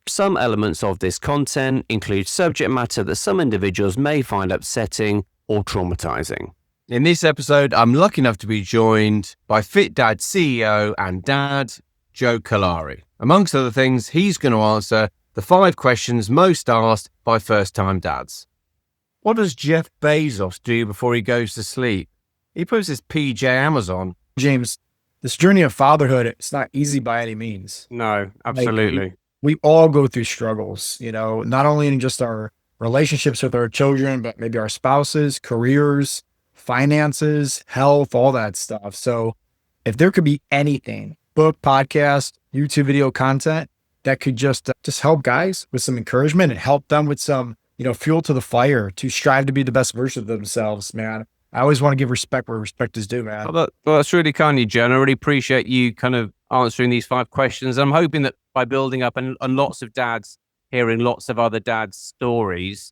Some elements of this content include subject matter that some individuals may find upsetting or traumatizing. In this episode, I'm lucky enough to be joined by Fit Dad CEO and dad, Joe Callari. Amongst other things, he's going to answer the 5 questions most asked by first-time dads. What does Jeff Bezos do before he goes to sleep? He puts his PJ Amazon. James, this journey of fatherhood, it's not easy by any means. No, absolutely. Like, we all go through struggles, not only in just our relationships with our children, but maybe our spouses, careers, finances, health, all that stuff. So if there could be anything, book, podcast, YouTube video content that could just help guys with some encouragement and help them with some, fuel to the fire to strive to be the best version of themselves, man. I always want to give respect where respect is due, man. Well, that's really kind of you, Jen. I really appreciate you kind of answering these 5 questions. I'm hoping that by building up and lots of dads hearing lots of other dads' stories,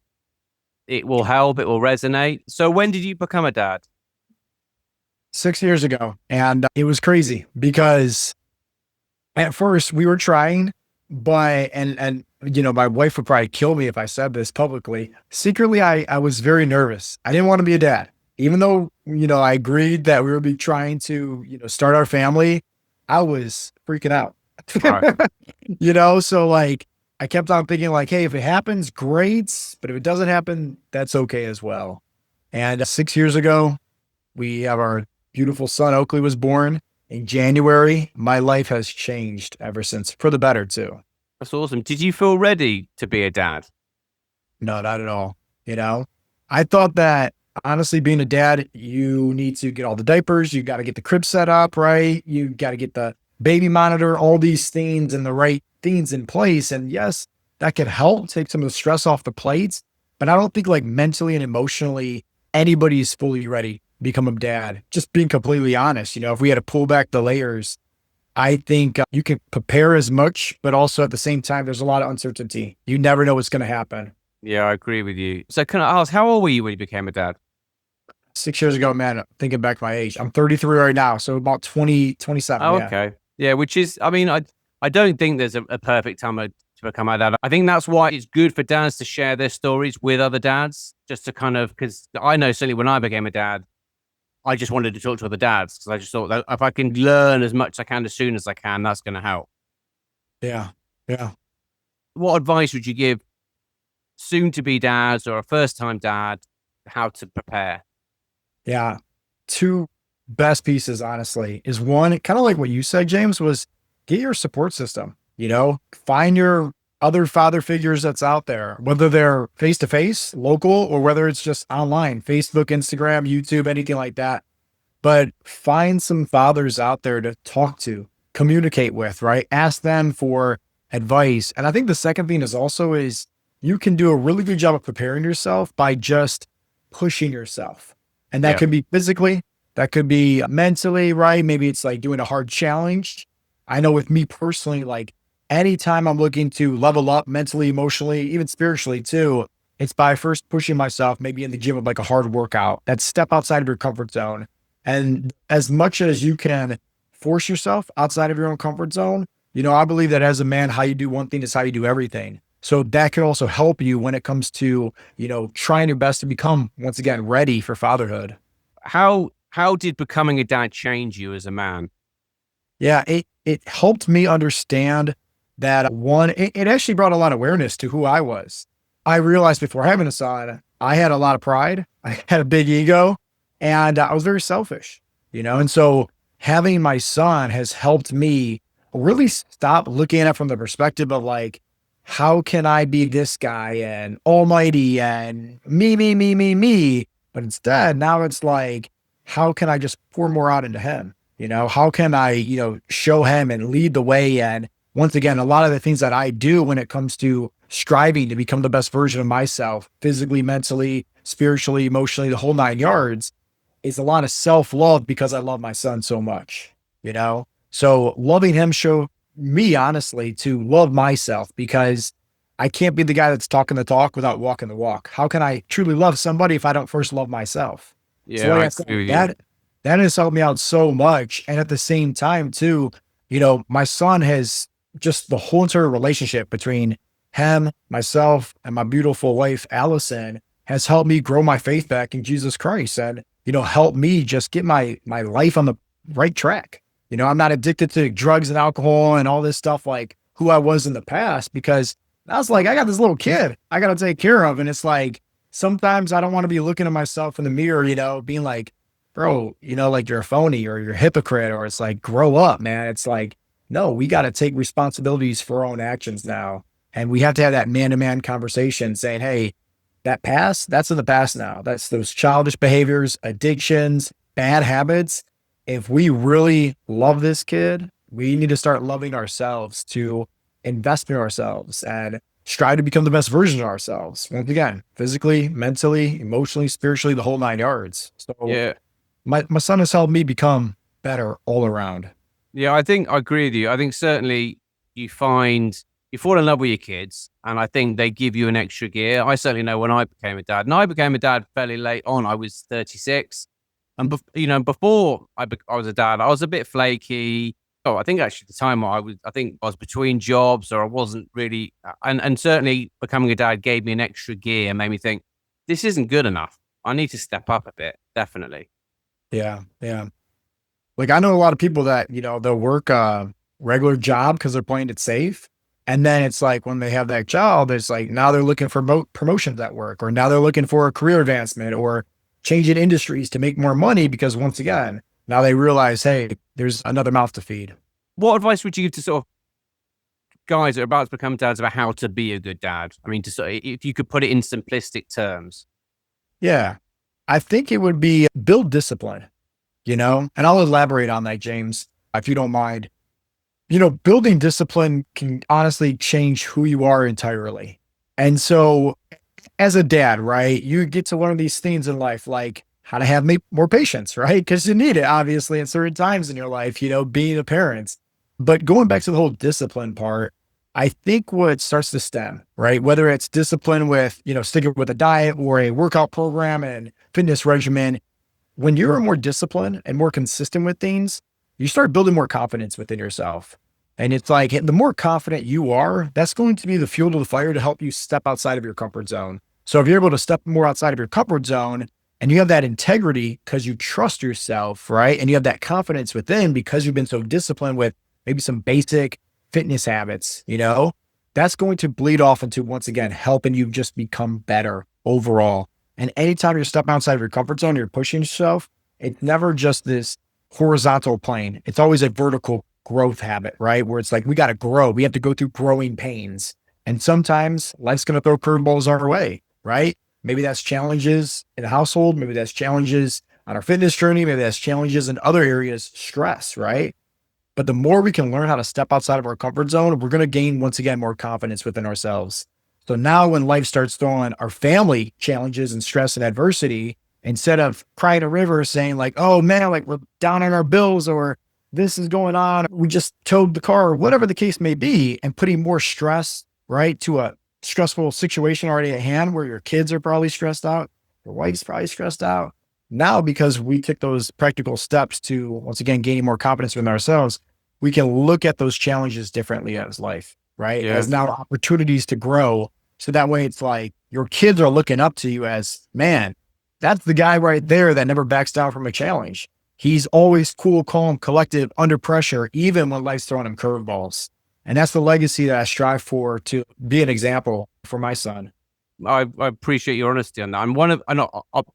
it will help, it will resonate. So when did you become a dad? 6 years ago. And it was crazy because at first we were trying, but, and my wife would probably kill me if I said this publicly. Secretly, I was very nervous. I didn't want to be a dad. Even though, I agreed that we would be trying to, start our family, I was freaking out. Right. So like, I kept on thinking like, hey, if it happens, great. But if it doesn't happen, that's okay as well. And 6 years ago, we have our beautiful son, Oakley, was born in January. My life has changed ever since, for the better too. That's awesome. Did you feel ready to be a dad? No, not at all. I thought that honestly, being a dad, you need to get all the diapers. You got to get the crib set up, right? You got to get the baby monitor, all these things and the right things in place. And yes, that could help take some of the stress off the plates. But I don't think like mentally and emotionally, anybody's fully ready to become a dad. Just being completely honest, if we had to pull back the layers, I think you can prepare as much, but also at the same time, there's a lot of uncertainty. You never know what's going to happen. Yeah, I agree with you. So can I ask, how old were you when you became a dad? 6 years ago, man, thinking back my age, I'm 33 right now. So about 27. Oh, yeah. okay. Yeah, which is, I don't think there's a perfect time to become a dad. I think that's why it's good for dads to share their stories with other dads, just to kind of, because I know certainly when I became a dad, I just wanted to talk to other dads because I just thought that if I can learn as much as I can as soon as I can, that's going to help. Yeah. Yeah. What advice would you give soon-to-be dads or a first-time dad how to prepare? Yeah. 2 best pieces, honestly, is one, kind of like what you said, James, was get your support system, find your other father figures that's out there, whether they're face-to-face, local, or whether it's just online, Facebook, Instagram, YouTube, anything like that. But find some fathers out there to talk to, communicate with, right? Ask them for advice. And I think the second thing is you can do a really good job of preparing yourself by just pushing yourself. And that could be physically, that could be mentally, right? Maybe it's like doing a hard challenge. I know with me personally, like anytime I'm looking to level up mentally, emotionally, even spiritually too, it's by first pushing myself, maybe in the gym with like a hard workout. That's step outside of your comfort zone. And as much as you can force yourself outside of your own comfort zone, I believe that as a man, how you do one thing is how you do everything. So that could also help you when it comes to, trying your best to become, once again, ready for fatherhood. How did becoming a dad change you as a man? Yeah, it helped me understand that one, it actually brought a lot of awareness to who I was. I realized before having a son, I had a lot of pride. I had a big ego and I was very selfish, and so having my son has helped me really stop looking at it from the perspective of like, how can I be this guy and almighty and me? But instead, now it's like, how can I just pour more out into him? How can I, show him and lead the way? And once again, a lot of the things that I do when it comes to striving to become the best version of myself, physically, mentally, spiritually, emotionally, the whole 9 yards, is a lot of self-love because I love my son so much, So loving him show me honestly to love myself because I can't be the guy that's talking the talk without walking the walk. How can I truly love somebody if I don't first love myself? Yeah, So like I said, that has helped me out so much. And at the same time too, my son has just the whole entire relationship between him, myself, and my beautiful wife, Allison, has helped me grow my faith back in Jesus Christ and, help me just get my life on the right track. I'm not addicted to drugs and alcohol and all this stuff like who I was in the past, because I was like, I got this little kid I got to take care of. And it's like, sometimes I don't want to be looking at myself in the mirror, being like, bro, like you're a phony or you're a hypocrite, or it's like, grow up, man. It's like, no, we got to take responsibilities for our own actions now. And we have to have that man to man conversation saying, hey, that past, that's in the past now. That's those childish behaviors, addictions, bad habits. If we really love this kid, we need to start loving ourselves, to invest in ourselves and strive to become the best version of ourselves. Once again, physically, mentally, emotionally, spiritually, the whole 9 yards. So Yeah. my son has helped me become better all around. Yeah, I think I agree with you. I think certainly you fall in love with your kids, and I think they give you an extra gear. I certainly know when I became a dad, and I became a dad fairly late on. I was 36. And, before I was a dad, I was a bit flaky. Oh, I think actually the time I think I was between jobs, or I wasn't really, and certainly becoming a dad gave me an extra gear and made me think, this isn't good enough. I need to step up a bit, definitely. Yeah. Yeah. Like I know a lot of people that, they'll work a regular job because they're playing it safe. And then it's like when they have that child, it's like now they're looking for promotions at work, or now they're looking for a career advancement or changing industries to make more money, because once again, now they realize, hey, there's another mouth to feed. What advice would you give to sort of guys that are about to become dads about how to be a good dad? I mean, if you could put it in simplistic terms. Yeah. I think it would be build discipline, and I'll elaborate on that, James, if you don't mind. Building discipline can honestly change who you are entirely. And so as a dad, right, you get to learn these things in life, like how to have more patience, right? Because you need it, obviously, at certain times in your life, being a parent. But going back to the whole discipline part, I think what starts to stem, right? Whether it's discipline with, sticking with a diet or a workout program and fitness regimen, when you're more disciplined and more consistent with things, you start building more confidence within yourself. And it's like the more confident you are, that's going to be the fuel to the fire to help you step outside of your comfort zone. So if you're able to step more outside of your comfort zone and you have that integrity because you trust yourself, right? And you have that confidence within because you've been so disciplined with maybe some basic fitness habits, that's going to bleed off into, once again, helping you just become better overall. And anytime you're stepping outside of your comfort zone, you're pushing yourself, it's never just this horizontal plane. It's always a vertical growth habit, right? Where it's like, we got to grow. We have to go through growing pains. And sometimes life's going to throw curveballs our way, right? Maybe that's challenges in the household. Maybe that's challenges on our fitness journey. Maybe that's challenges in other areas, stress, right? But the more we can learn how to step outside of our comfort zone, we're going to gain, once again, more confidence within ourselves. So now when life starts throwing our family challenges and stress and adversity, instead of crying a river saying like, oh man, like we're down on our bills, or this is going on, we just towed the car, or whatever the case may be, and putting more stress, right, to a stressful situation already at hand where your kids are probably stressed out, your wife's probably stressed out. Now, because we took those practical steps to, once again, gaining more confidence within ourselves, we can look at those challenges differently as life, right? Yeah. As now opportunities to grow. So that way it's like your kids are looking up to you as, man, that's the guy right there that never backs down from a challenge. He's always cool, calm, collective, under pressure, even when life's throwing him curveballs. And that's the legacy that I strive for, to be an example for my son. I appreciate your honesty on that.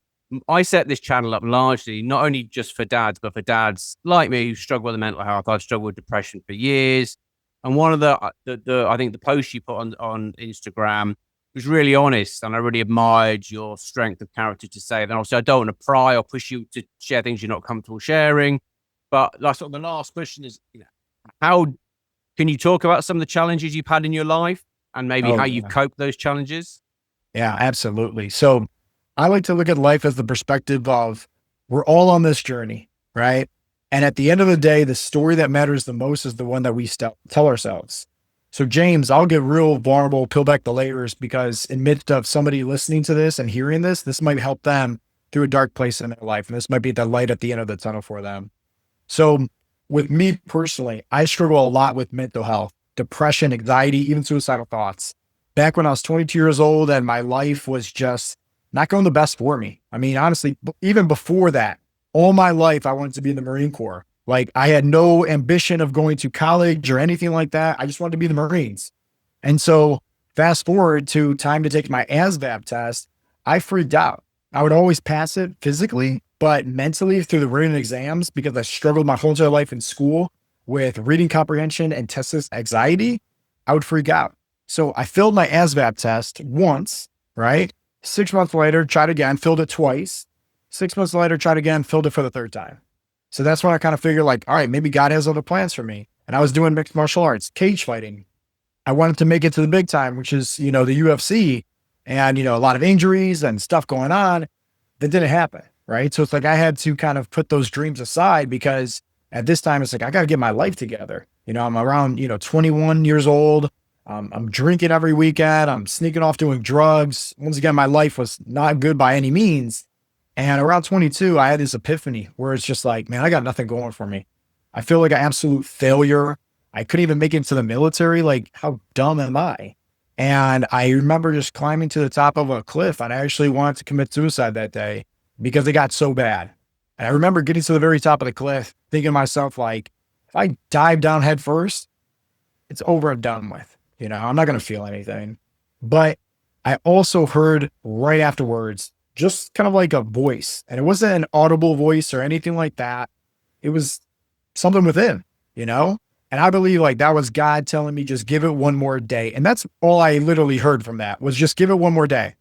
I set this channel up largely not only just for dads, but for dads like me who struggle with mental health. I've struggled with depression for years. And one of the I think the posts you put on Instagram was really honest, and I really admired your strength of character to say that. Obviously, I don't want to pry or push you to share things you're not comfortable sharing. But like, sort of the last question is, how can you talk about some of the challenges you've had in your life and maybe how you've coped those challenges? Yeah, absolutely. So I like to look at life as the perspective of, we're all on this journey, right? And at the end of the day, the story that matters the most is the one that we tell ourselves. So James, I'll get real vulnerable, peel back the layers, because in midst of somebody listening to this and hearing this might help them through a dark place in their life. And this might be the light at the end of the tunnel for them. So with me personally, I struggle a lot with mental health, depression, anxiety, even suicidal thoughts. Back when I was 22 years old and my life was just not going the best for me. I mean, honestly, even before that, all my life, I wanted to be in the Marine Corps. Like I had no ambition of going to college or anything like that. I just wanted to be in the Marines. And so fast forward to time to take my ASVAB test, I freaked out. I would always pass it physically, but mentally through the written exams, because I struggled my whole entire life in school with reading comprehension and test anxiety, I would freak out. So I filled my ASVAB test once, right? 6 months later, tried again, filled it twice. 6 months later, tried again, filled it for the third time. So that's when I kind of figured like, all right, maybe God has other plans for me. And I was doing mixed martial arts, cage fighting. I wanted to make it to the big time, which is, the UFC, and, a lot of injuries and stuff going on. That didn't happen. Right. So it's like I had to kind of put those dreams aside because at this time it's like, I got to get my life together. I'm around, 21 years old. I'm drinking every weekend. I'm sneaking off doing drugs. Once again, my life was not good by any means. And around 22, I had this epiphany where it's just like, man, I got nothing going for me. I feel like an absolute failure. I couldn't even make it into the military. Like, how dumb am I? And I remember just climbing to the top of a cliff, and I actually wanted to commit suicide that day because it got so bad. And I remember getting to the very top of the cliff, thinking to myself, like, if I dive down head first, it's over and done with. I'm not going to feel anything. But I also heard right afterwards, just kind of like a voice. And it wasn't an audible voice or anything like that. It was something within, And I believe like that was God telling me, just give it one more day. And that's all I literally heard from that was just give it one more day.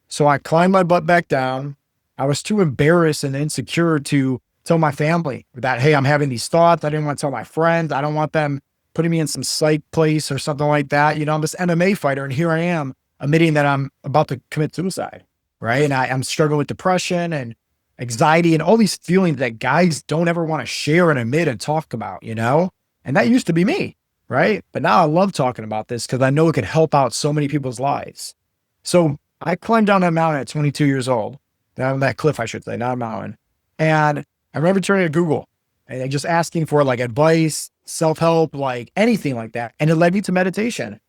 So I climbed my butt back down. I was too embarrassed and insecure to tell my family that, hey, I'm having these thoughts. I didn't want to tell my friends. I don't want them putting me in some psych place or something like that. I'm this MMA fighter, and here I am admitting that I'm about to commit suicide, right? And I'm struggling with depression and anxiety and all these feelings that guys don't ever want to share and admit and talk about, And that used to be me, right? But now I love talking about this because I know it could help out so many people's lives. So I climbed down that mountain at 22 years old, down that cliff, I should say, not a mountain. And I remember turning to Google and just asking for like advice, self-help, like anything like that. And it led me to meditation.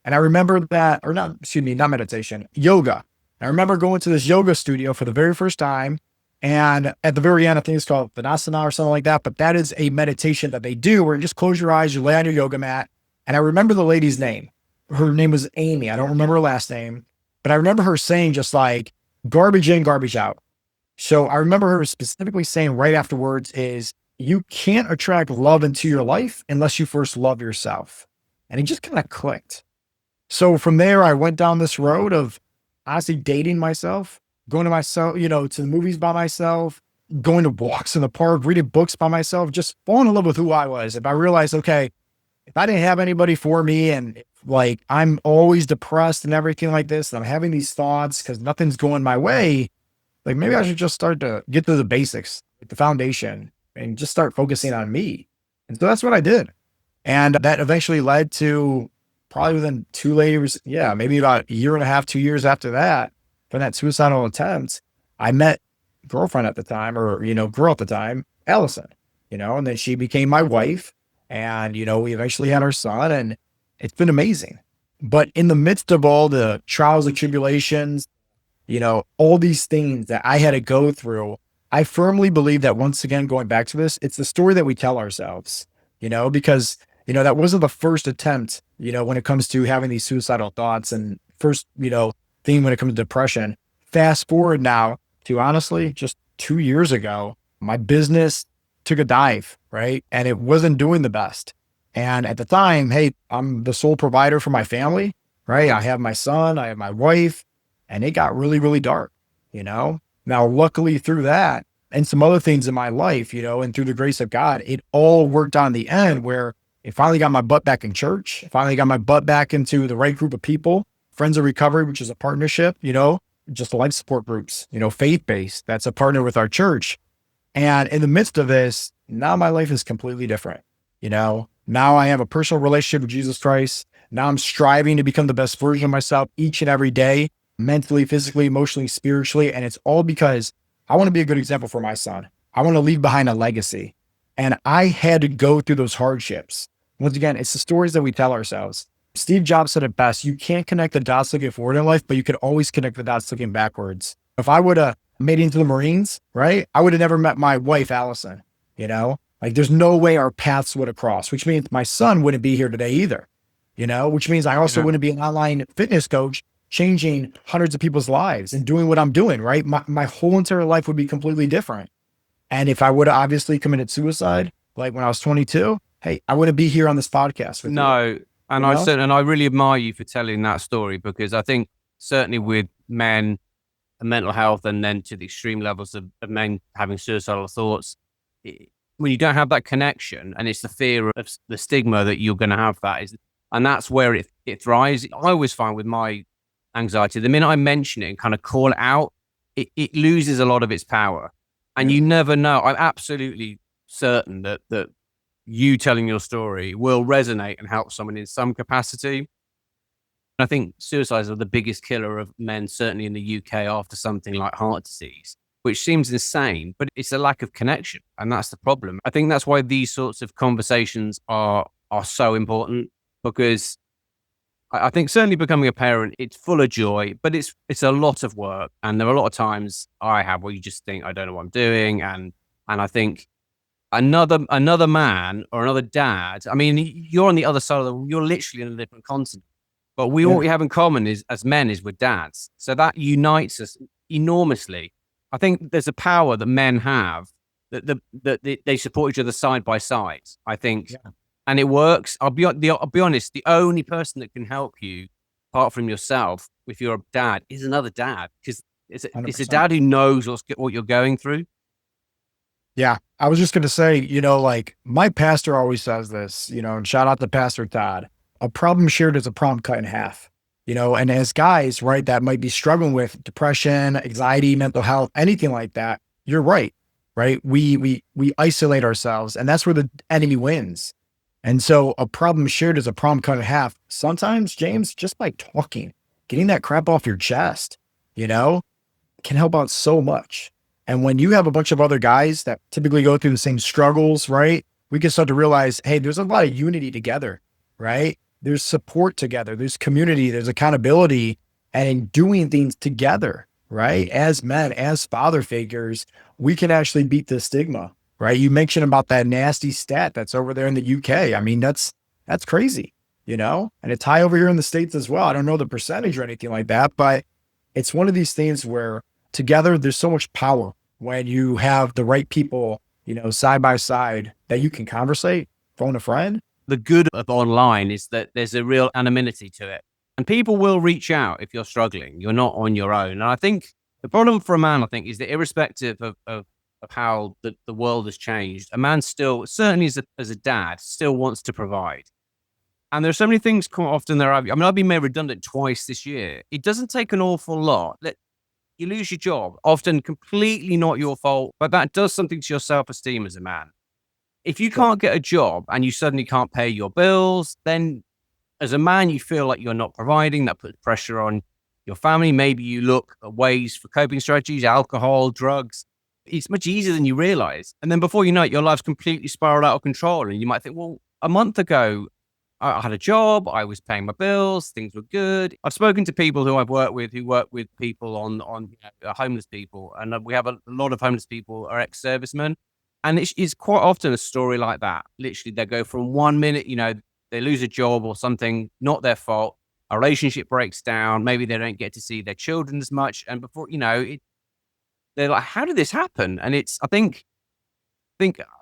And I remember that, or not, not meditation, yoga. I remember going to this yoga studio for the very first time. And at the very end, I think it's called Vipassana or something like that. But that is a meditation that they do where you just close your eyes, you lay on your yoga mat. And I remember the lady's name. Her name was Amy. I don't remember her last name, but I remember her saying just like garbage in, garbage out. So I remember her specifically saying right afterwards is you can't attract love into your life unless you first love yourself. And it just kind of clicked. So from there, I went down this road of honestly dating myself, going to myself, to the movies by myself, going to walks in the park, reading books by myself, just falling in love with who I was. If I realized, okay, if I didn't have anybody for me and like I'm always depressed and everything like this, and I'm having these thoughts because nothing's going my way, like maybe I should just start to get to the basics, like the foundation, and just start focusing on me. And so that's what I did. And that eventually led to probably within 2 years, maybe about a year and a half, 2 years after that, from that suicidal attempt, I met girlfriend at the time, or, girl at the time, Allison, and then she became my wife. And, we eventually had our son, and it's been amazing. But in the midst of all the trials and tribulations, all these things that I had to go through, I firmly believe that once again, going back to this, it's the story that we tell ourselves, because, that wasn't the first attempt, when it comes to having these suicidal thoughts and first, thing when it comes to depression. Fast forward now to honestly, just 2 years ago, my business took a dive, right? And it wasn't doing the best. And at the time, hey, I'm the sole provider for my family, right? I have my son, I have my wife, and it got really, really dark, Now, luckily through that and some other things in my life, and through the grace of God, it all worked out in the end where it finally got my butt back in church, finally got my butt back into the right group of people, Friends of Recovery, which is a partnership, just life support groups, faith-based, that's a partner with our church. And in the midst of this, now my life is completely different. Now I have a personal relationship with Jesus Christ. Now I'm striving to become the best version of myself each and every day, mentally, physically, emotionally, spiritually. And it's all because I want to be a good example for my son. I want to leave behind a legacy. And I had to go through those hardships. Once again, it's the stories that we tell ourselves. Steve Jobs said it best. You can't connect the dots looking forward in life, but you can always connect the dots looking backwards. If I would have made it into the Marines, right, I would have never met my wife, Allison, you know, like there's no way our paths would have crossed, which means my son wouldn't be here today either, you know, which means I also wouldn't be an online fitness coach changing hundreds of people's lives and doing what I'm doing, right? My whole entire life would be completely different. And if I would have obviously committed suicide, like when I was 22, hey, I wouldn't be here on this podcast with you. No, and You know? I really admire you for telling that story, because I think certainly with men and mental health, and then to the extreme levels of men having suicidal thoughts, when you don't have that connection, and it's the fear of the stigma that you're going to have that is, and that's where it thrives. I always find with my anxiety, the minute I mention it and kind of call it out, it loses a lot of its power. And you never know. I'm absolutely certain that you telling your story will resonate and help someone in some capacity. I think suicides are the biggest killer of men, certainly in the UK, after something like heart disease, which seems insane, but it's a lack of connection. And that's the problem. I think that's why these sorts of conversations are so important, because I think certainly becoming a parent, it's full of joy, but it's a lot of work. And there are a lot of times I have where you just think, I don't know what I'm doing. And I think another man or another dad, I mean, you're on the other side of you're literally in a different continent, but what we have in common is, as men, is with dads. So that unites us enormously. I think there's a power that men have that they support each other side by side, I think. Yeah. And it works. I'll be honest. The only person that can help you, apart from yourself, if you're a dad, is another dad, because it's a dad who knows what you're going through. Yeah. I was just going to say, you know, like my pastor always says this, you know, and shout out to Pastor Todd, a problem shared is a problem cut in half, you know, and as guys, right, that might be struggling with depression, anxiety, mental health, anything like that. You're right. We isolate ourselves, and that's where the enemy wins. And so a problem shared is a problem cut in half. Sometimes, James, just by talking, getting that crap off your chest, you know, can help out so much. And when you have a bunch of other guys that typically go through the same struggles, right, we can start to realize, hey, there's a lot of unity together, right? There's support together. There's community. There's accountability, and in doing things together, right? As men, as father figures, we can actually beat the stigma, right? You mentioned about that nasty stat that's over there in the UK. I mean, that's crazy, you know, and it's high over here in the States as well. I don't know the percentage or anything like that, but it's one of these things where together there's so much power when you have the right people, you know, side by side that you can conversate, phone a friend. The good of online is that there's a real anonymity to it, and people will reach out if you're struggling. You're not on your own. And I think the problem for a man, I think, is that irrespective of how the world has changed, a man still, certainly as a dad, still wants to provide. And there's so many things quite often there. I mean, I've been made redundant twice this year. It doesn't take an awful lot. You lose your job, often completely not your fault, but that does something to your self-esteem as a man. If you can't get a job and you suddenly can't pay your bills, then as a man, you feel like you're not providing. That puts pressure on your family. Maybe you look at ways for coping strategies, alcohol, drugs. It's much easier than you realize. And then before you know it, your life's completely spiraled out of control. And you might think, well, a month ago, I had a job, I was paying my bills, things were good. I've spoken to people who I've worked with, who work with people on homeless people. And we have a lot of homeless people are ex-servicemen. And it's quite often a story like that. Literally, they go from 1 minute, you know, they lose a job or something, not their fault. A relationship breaks down. Maybe they don't get to see their children as much. And before, you know, they're like, how did this happen? And I think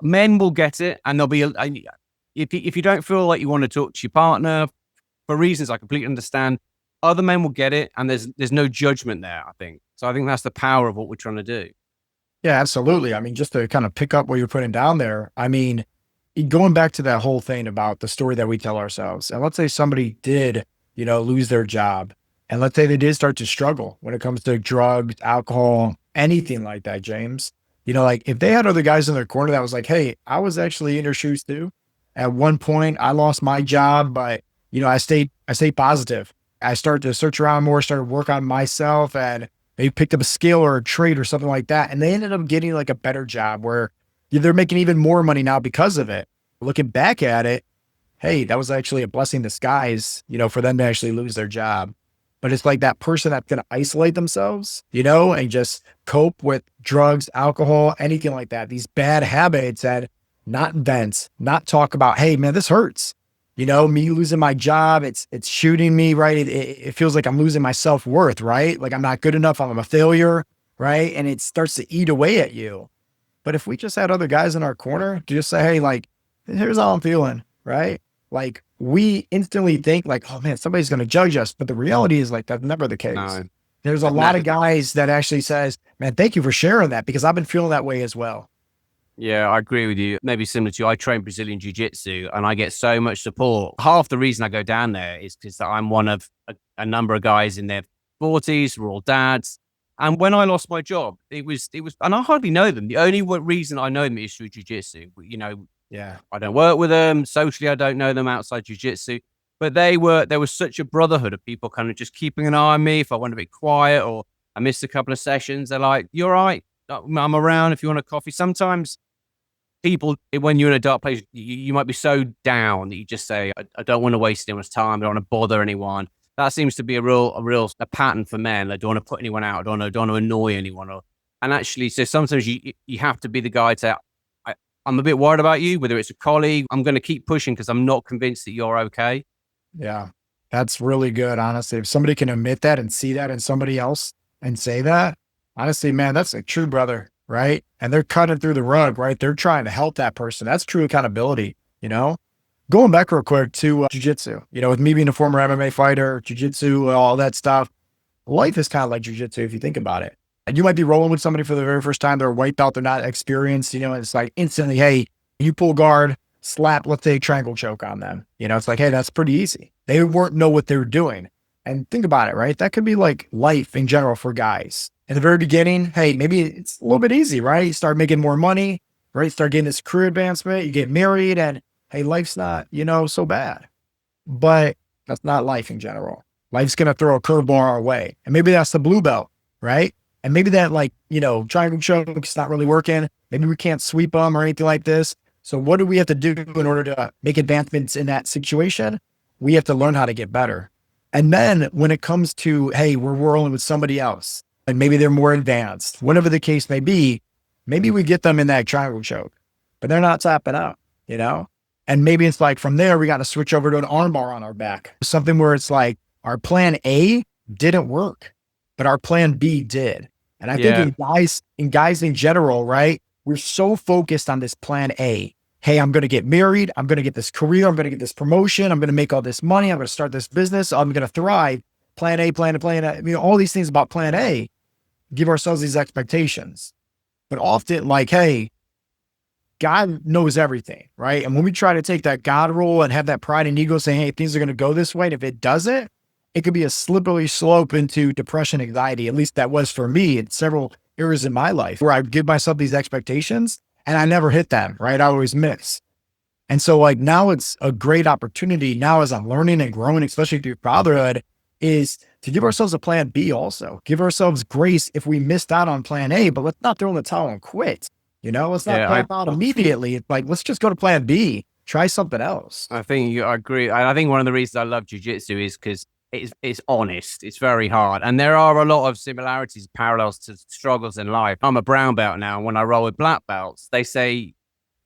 men will get it, and they'll be, if you don't feel like you want to talk to your partner for reasons I completely understand, other men will get it, and there's no judgment there, I think. So I think that's the power of what we're trying to do. Yeah, absolutely. I mean, just to kind of pick up what you're putting down there, I mean, going back to that whole thing about the story that we tell ourselves, and let's say somebody did, you know, lose their job, and let's say they did start to struggle when it comes to drugs, alcohol, anything like that, James, you know, like if they had other guys in their corner that was like, hey, I was actually in your shoes too. At one point, I lost my job, but, you know, I stayed positive. I started to search around more, started to work on myself, and maybe picked up a skill or a trade or something like that. And they ended up getting like a better job where they're making even more money now because of it. Looking back at it, hey, that was actually a blessing in disguise, for them to actually lose their job. But it's like that person that's going to isolate themselves, and just cope with drugs, alcohol, anything like that. These bad habits that not vent, not talk about, hey, man, this hurts. Me losing my job, it's shooting me, right? It feels like I'm losing my self-worth, right? Like I'm not good enough. I'm a failure, right? And it starts to eat away at you. But if we just had other guys in our corner to just say, hey, like, here's how I'm feeling, right? Like we instantly think like, oh man, somebody's going to judge us. But the reality is like, that's never the case. No. There's a lot of guys that actually says, man, thank you for sharing that because I've been feeling that way as well. Yeah, I agree with you. Maybe similar to you, I train Brazilian Jiu-Jitsu and I get so much support. Half the reason I go down there is because I'm one of a number of guys in their 40s, we're all dads. And when I lost my job, it was, and I hardly know them. The only reason I know them is through Jiu-Jitsu. Yeah. I don't work with them. Socially, I don't know them outside Jiu-Jitsu. But there was such a brotherhood of people kind of just keeping an eye on me if I went a bit quiet or I missed a couple of sessions. They're like, you're right. I'm around if you want a coffee. Sometimes people, when you're in a dark place, you might be so down that you just say, I don't want to waste anyone's time. I don't want to bother anyone. That seems to be a pattern for men. They don't want to put anyone out. I don't want to annoy anyone. And actually, so sometimes you have to be the guy to, I'm a bit worried about you, whether it's a colleague. I'm going to keep pushing because I'm not convinced that you're okay. Yeah. That's really good. Honestly, if somebody can admit that and see that in somebody else and say that, honestly, man, that's a true brother, right? And they're cutting through the rug, right? They're trying to help that person. That's true accountability, Going back real quick to jujitsu, with me being a former MMA fighter, jujitsu, all that stuff, life is kind of like jujitsu if you think about it. And you might be rolling with somebody for the very first time. They're a white belt. They're not experienced, and it's like instantly, hey, you pull guard, slap, let's say triangle choke on them. It's like, hey, that's pretty easy. They weren't know what they were doing. And think about it, right? That could be like life in general for guys. In the very beginning, hey, maybe it's a little bit easy, right? You start making more money, right? Start getting this career advancement, you get married, and hey, life's not, so bad. But that's not life in general. Life's going to throw a curveball our way. And maybe that's the blue belt, right? And maybe that triangle choke's not really working. Maybe we can't sweep them or anything like this. So what do we have to do in order to make advancements in that situation? We have to learn how to get better. And then when it comes to, hey, we're rolling with somebody else and maybe they're more advanced, whatever the case may be, maybe we get them in that triangle choke, but they're not tapping out, And maybe it's like from there, we got to switch over to an arm bar on our back, something where it's like our plan A didn't work, but our plan B did. And I think in guys in general, right? We're so focused on this plan A. Hey, I'm going to get married. I'm going to get this career. I'm going to get this promotion. I'm going to make all this money. I'm going to start this business. I'm going to thrive. Plan A, plan A. All these things about plan A, give ourselves these expectations. But often like, hey, God knows everything, right? And when we try to take that God role and have that pride and ego saying, hey, things are going to go this way. And if it doesn't, it could be a slippery slope into depression, anxiety. At least that was for me in several areas in my life where I give myself these expectations and I never hit them, right? I always miss. And so like now it's a great opportunity now as I'm learning and growing, especially through fatherhood, is to give ourselves a plan B also. Give ourselves grace if we missed out on plan A, but let's not throw in the towel and quit. Let's not tap out immediately. It's like, let's just go to plan B, try something else. I agree. I think one of the reasons I love jiu-jitsu is because it's honest. It's very hard. And there are a lot of similarities, parallels to struggles in life. I'm a brown belt now. And when I roll with black belts, they say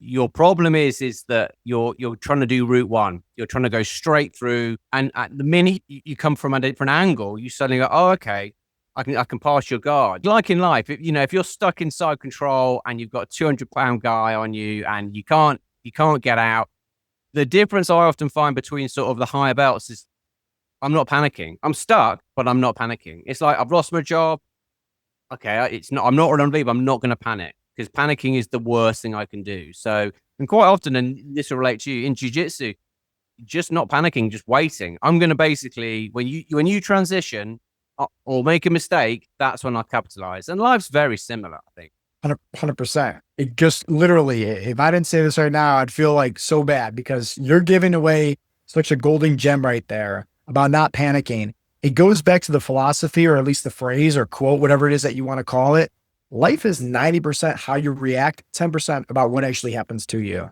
your problem is that you're trying to do route one. You're trying to go straight through. And at the minute you come from a different angle, you suddenly go, oh, okay, I can pass your guard. Like in life, if you're stuck inside control and you've got a 200-pound guy on you and you can't get out, the difference I often find between sort of the higher belts is I'm not panicking. I'm stuck, but I'm not panicking. It's like I've lost my job. Okay, I'm not on leave. I'm not going to panic because panicking is the worst thing I can do. So, and quite often, and this will relate to you in jiu-jitsu, just not panicking, just waiting. I'm going to basically, when you transition or make a mistake, that's when I capitalize. And life's very similar, I think. 100%. It just literally, if I didn't say this right now, I'd feel like so bad because you're giving away such a golden gem right there about not panicking. It goes back to the philosophy, or at least the phrase or quote, whatever it is that you want to call it. Life is 90% how you react, 10% about what actually happens to you.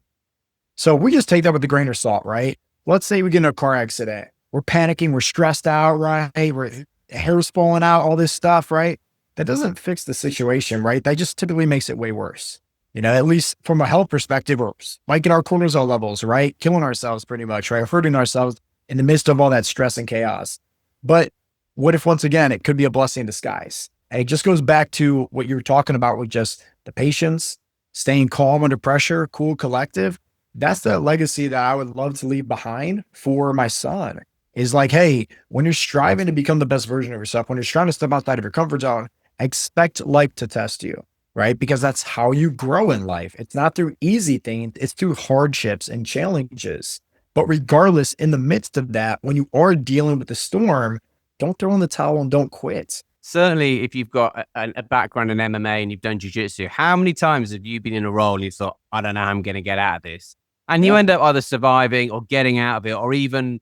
So we just take that with a grain of salt, right? let's say we get in a car accident. We're panicking. We're stressed out, right? We're hair's falling out, all this stuff, right? That doesn't fix the situation, right? That just typically makes it way worse. At least from a health perspective, we're spiking our cortisol levels, right? Killing ourselves pretty much, right? Hurting ourselves in the midst of all that stress and chaos. But what if, once again, it could be a blessing in disguise? And it just goes back to what you were talking about with just the patience, staying calm under pressure, cool, collective. That's the legacy that I would love to leave behind for my son is like, hey, when you're striving to become the best version of yourself, when you're trying to step outside of your comfort zone, expect life to test you, right? Because that's how you grow in life. It's not through easy things, it's through hardships and challenges. But regardless, in the midst of that, when you are dealing with the storm, don't throw in the towel and don't quit. Certainly, if you've got a background in MMA and you've done jiu-jitsu, how many times have you been in a role and you thought, I don't know how I'm going to get out of this? And you end up either surviving or getting out of it or even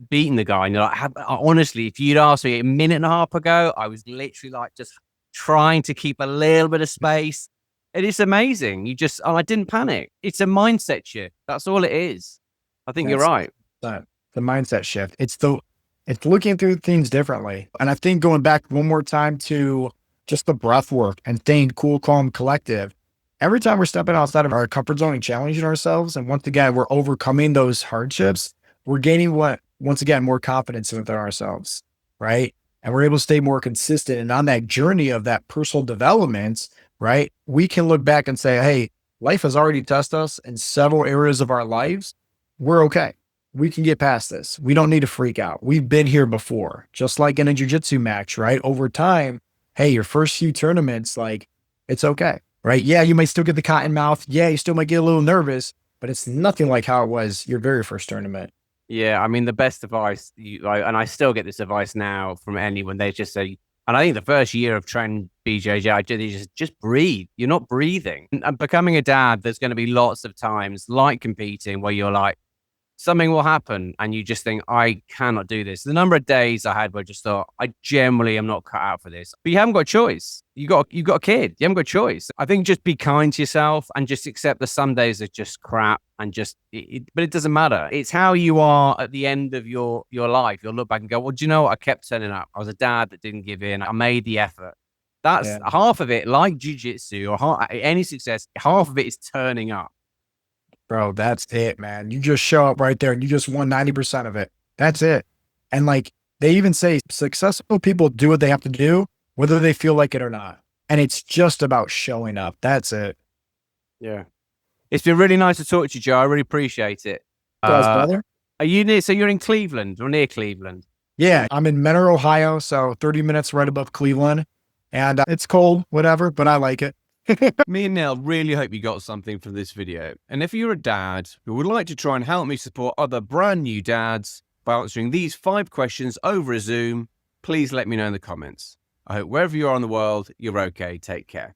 beating the guy. And you're like, honestly, if you'd asked me a minute and a half ago, I was literally like just trying to keep a little bit of space. It is amazing. I didn't panic. It's a mindset shift. That's all it is. I think you're right. The mindset shift. It's looking through things differently. And I think going back one more time to just the breath work and staying cool, calm, collective. Every time we're stepping outside of our comfort zone and challenging ourselves, and once again, we're overcoming those hardships, we're gaining once again, more confidence within ourselves, right? And we're able to stay more consistent. And on that journey of that personal development, right, we can look back and say, hey, life has already tested us in several areas of our lives. We're okay. We can get past this. We don't need to freak out. We've been here before, just like in a jiu-jitsu match, right? Over time, hey, your first few tournaments, like, it's okay, right? Yeah, you might still get the cotton mouth. Yeah, you still might get a little nervous, but it's nothing like how it was your very first tournament. Yeah, I mean, the best advice, and I still get this advice now from anyone, they just say, and I think the first year of training BJJ, I just breathe. You're not breathing. And becoming a dad, there's going to be lots of times, like competing, where you're like, something will happen and you just think, I cannot do this. The number of days I had where I just thought, I generally am not cut out for this. But you haven't got a choice. You got a kid. You haven't got a choice. I think just be kind to yourself and just accept that some days are just crap and but it doesn't matter. It's how you are at the end of your life. You'll look back and go, well, do you know what? I kept turning up. I was a dad that didn't give in. I made the effort. That's half of it, like jiu-jitsu or any success, half of it is turning up. Bro, that's it, man. You just show up right there and you just won 90% of it. That's it. And like they even say successful people do what they have to do, whether they feel like it or not. And it's just about showing up. That's it. Yeah. It's been really nice to talk to you, Joe. I really appreciate it. Brother. Are you near? So you're in Cleveland or near Cleveland? Yeah, I'm in Mentor, Ohio. So 30 minutes right above Cleveland. And it's cold, whatever, but I like it. Me and Neil really hope you got something from this video. And if you're a dad who would like to try and help me support other brand new dads by answering these 5 questions over a Zoom, please let me know in the comments. I hope wherever you are in the world, you're okay. Take care.